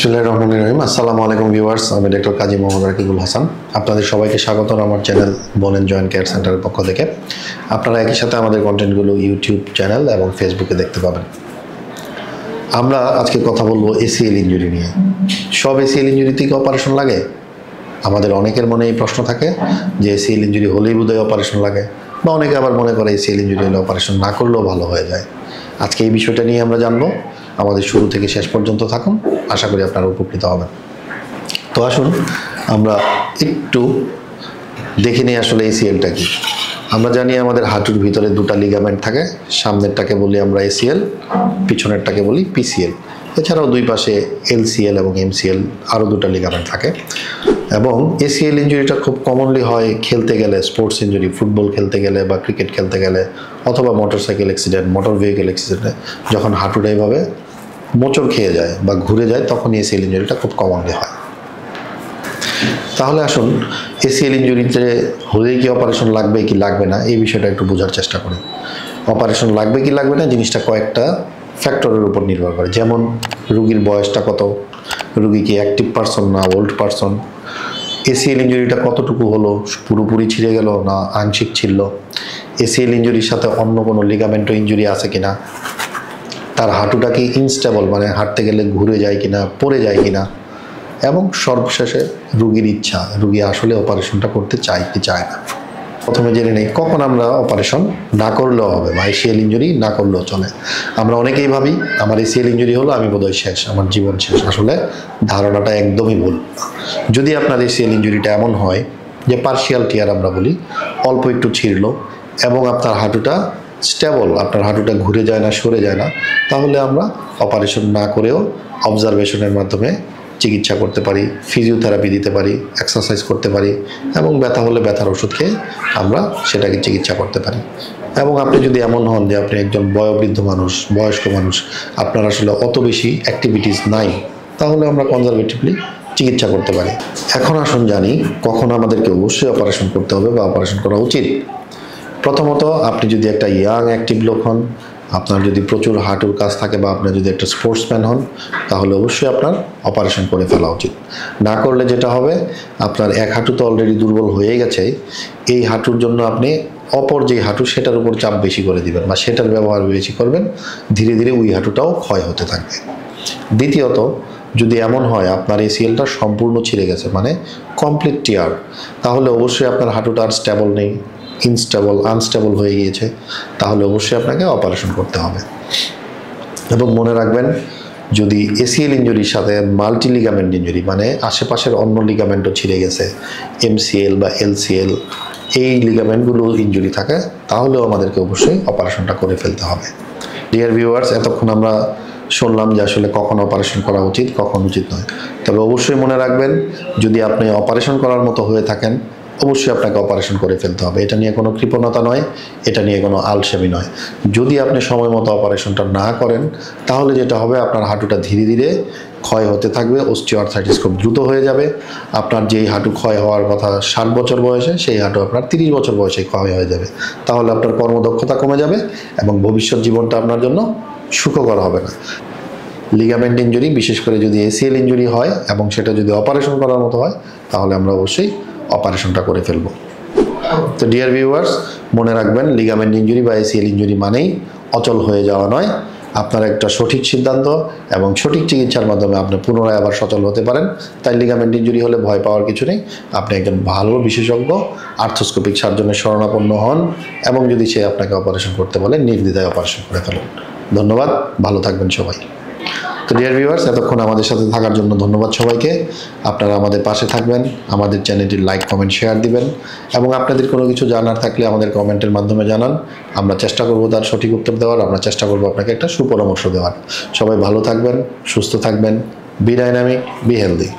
বিসমিল্লাহির রহমানির রহিম। আসসালামু আলাইকুম ভিউয়ার্স, আমি ডক্টর কাজী মোহাম্মদ রাকিবুল হাসান। আপনাদের সবাইকে স্বাগত আমার চ্যানেল বোন এন্ড জয়েন্ট কেয়ার সেন্টারের পক্ষ থেকে। আপনারা একই সাথে আমাদের কন্টেন্টগুলো ইউটিউব চ্যানেল এবং ফেসবুকে দেখতে পাবেন। আমরা আজকে কথা বলবো এসিএল ইনজুরি নিয়ে। সব এসিএল ইনজুরিতে কি অপারেশন লাগে? আমাদের অনেকের মনে এই প্রশ্ন থাকে যে এসিএল ইনজুরি হলেই বোধহয় অপারেশন লাগে, বা অনেকে আবার মনে করে এসিএল ইনজুরি হলে অপারেশন না করলেও ভালো হয়ে যায়। আজকে এই বিষয়টা নিয়ে আমরা জানবো। আমাদের শুরু থেকে শেষ পর্যন্ত থাকুন, আশা করি আপনারা উপকৃত হবেন। তো আসুন আমরা একটু দেখে নিই আসলে এসিএলটা কি। আমরা জানি আমাদের হাঁটুর ভিতরে দুটো লিগামেন্ট থাকে, সামনেরটাকে বলি আমরা এসিএল, পিছনেরটাকে বলি পিসিএল। এছাড়াও দুই পাশে এলসিএল এবং এমসিএল আরও দুটো লিগামেন্ট থাকে। এবং এসিএল ইনজুরিটা খুব কমনলি হয় খেলতে গেলে, স্পোর্টস ইনজুরি, ফুটবল খেলতে গেলে বা ক্রিকেট খেলতে গেলে, অথবা মোটরসাইকেল অ্যাক্সিডেন্ট, মোটর ভেহিকেল অ্যাক্সিডেন্টে যখন হাঁটুটা এইভাবে মোচড় খেয়ে যায় বা ঘুরে যায়, তখন এসিএল ইনজুরিটা খুব কমনলি হয়। তাহলে আসুন এসিএল ইনজুরিতে হলেই কি অপারেশন লাগবে কি লাগবে না, এই বিষয়টা একটু বোঝার চেষ্টা করি। অপারেশন লাগবে কি লাগবে না জিনিসটা কয়েকটা ফ্যাক্টরের উপর নির্ভর করে। যেমন রুগীর বয়সটা কত, রুগী কি অ্যাক্টিভ পারসন না ওল্ড পারসন, এসিএল ইনজুরিটা কতটুকু হলো, পুরোপুরি ছিঁড়ে গেল না আংশিক ছিল, এসিএল ইনজুরির সাথে অন্য কোনো লিগামেন্টো ইনজুরি আছে কিনা, তার হাঁটুটা কি ইনস্টেবল মানে হাঁটতে গেলে ঘুরে যায় কিনা, পড়ে যায় কিনা, এবং সর্বশেষে রুগীর ইচ্ছা, রুগী আসলে অপারেশনটা করতে চায় কি চায় না। প্রথমে জেনে নেই কখন আমরা অপারেশন না করলেও হবে, বা এসিএল ইনজুরি না করলেও চলে। আমরা অনেকেই ভাবি আমার এসিএল ইনজুরি হলো আমি বোধহয় শেষ, আমার জীবন শেষ। আসলে ধারণাটা একদমই ভুল। যদি আপনার এসিএল ইনজুরিটা এমন হয় যে পার্শিয়াল টিয়ার আমরা বলি, অল্প একটু ছিঁড়লো এবং আপনার হাঁটুটা স্টেবল, আপনার হাঁটুটা ঘুরে যায় না সরে যায় না, তাহলে আমরা অপারেশন না করেও অবজারভেশনের মাধ্যমে চিকিৎসা করতে পারি, ফিজিওথেরাপি দিতে পারি, এক্সারসাইজ করতে পারি, এবং ব্যথা হলে ব্যথার ওষুধ খেয়ে আমরা সেটাকে চিকিৎসা করতে পারি। এবং আপনি যদি এমন হন যে আপনি একজন বয়োবৃদ্ধ মানুষ, বয়স্ক মানুষ, আপনার আসলে অত বেশি অ্যাক্টিভিটিস নাই, তাহলে আমরা কনজারভেটিভলি চিকিৎসা করতে পারি। এখন আসুন জানি কখন আমাদেরকে অবশ্যই অপারেশন করতে হবে বা অপারেশন করা উচিত। প্রথমত, আপনি যদি একটা ইয়াং অ্যাক্টিভ লোক হন, আপনার যদি প্রচুর হাঁটুর কাজ থাকে, বা আপনি যদি একটা স্পোর্টসম্যান হন, তাহলে অবশ্যই আপনার অপারেশন করে ফেলা উচিত। না করলে যেটা হবে, আপনার এক হাঁটু তো অলরেডি দুর্বল হয়ে গেছে, এই হাঁটুর জন্য আপনি অপর যে হাঁটু সেটার উপর চাপ বেশি করে দিবেন বা সেটার ব্যবহার বেশি করবেন, ধীরে ধীরে ওই হাঁটুটাও ক্ষয় হতে থাকবে। দ্বিতীয়ত, যদি এমন হয় আপনার এসিএলটা সম্পূর্ণ ছিঁড়ে গেছে, মানে কমপ্লিট টিয়ার, তাহলে অবশ্যই আপনার হাঁটুটা আর স্টেবল নেই, আনস্টেবল হয়ে গিয়েছে, তাহলে অবশ্যই আপনাকে অপারেশন করতে হবে। এবং মনে রাখবেন, যদি এসিএল ইনজুরির সাথে মাল্টি লিগামেন্ট ইনজুরি, মানে আশেপাশের অন্য লিগামেন্টও ছিঁড়ে গেছে, এমসিএল বা এলসিএল, এই লিগামেন্টগুলো ইনজুরি থাকে, তাহলেও আমাদেরকে অবশ্যই অপারেশনটা করে ফেলতে হবে। ডিয়ার ভিউয়ার্স, এতক্ষণ আমরা শুনলাম যে আসলে কখন অপারেশন করা উচিত, কখন উচিত নয়। তবে অবশ্যই মনে রাখবেন, যদি আপনি অপারেশন করার মতো হয়ে থাকেন, অবশ্যই আপনাকে অপারেশন করে ফেলতে হবে। এটা নিয়ে কোনো কৃপণতা নয়, এটা নিয়ে কোনো আলসেমি নয়। যদি আপনি সময় মতো অপারেশনটা না করেন, তাহলে যেটা হবে, আপনার হাঁটুটা ধীরে ধীরে ক্ষয় হতে থাকবে, অস্টিওআর্থ্রাইটিস খুব দ্রুত হয়ে যাবে। আপনার যেই হাঁটু ক্ষয় হওয়ার কথা 60 বছর বয়সে, সেই হাঁটু আপনার 30 বছর বয়সে ক্ষয় হয়ে যাবে। তাহলে আপনার কর্মদক্ষতা কমে যাবে এবং ভবিষ্যৎ জীবনটা আপনার জন্য সুখকর হবে না। লিগামেন্ট ইনজুরি, বিশেষ করে যদি এসিএল ইনজুরি হয় এবং সেটা যদি অপারেশন করার মতো হয়, তাহলে আমরা অবশ্যই অপারেশনটা করে ফেলবো। তো ডিয়ার ভিউয়ার্স, মনে রাখবেন, লিগামেন্ট ইনজুরি বা এসিএল ইনজুরি মানেই অচল হয়ে যাওয়া নয়। আপনার একটা সঠিক সিদ্ধান্ত এবং সঠিক চিকিৎসার মাধ্যমে আপনি পুনরায় আবার সচল হতে পারেন। তাই লিগামেন্ট ইনজুরি হলে ভয় পাওয়ার কিছু নেই। আপনি একজন ভালো বিশেষজ্ঞ আর্থ্রোস্কোপিক সার্জনের শরণাপন্ন হন, এবং যদি সে আপনাকে অপারেশন করতে বলে, নির্দ্বিধায় অপারেশন করে ফেলুন। ধন্যবাদ, ভালো থাকবেন সবাই। তো ডিয়ার ভিউয়ার্স, এতক্ষণ আমাদের সাথে থাকার জন্য ধন্যবাদ সবাইকে। আপনারা আমাদের পাশে থাকবেন, আমাদের চ্যানেলটি লাইক, কমেন্ট, শেয়ার দিবেন, এবং আপনাদের কোনো কিছু জানার থাকলে আমাদের কমেন্টের মাধ্যমে জানান। আমরা চেষ্টা করব তার সঠিক উত্তর দেওয়ার, আমরা চেষ্টা করব আপনাকে একটা সুপরামর্শ দেওয়ার। সবাই ভালো থাকবেন, সুস্থ থাকবেন। Be dynamic, be healthy.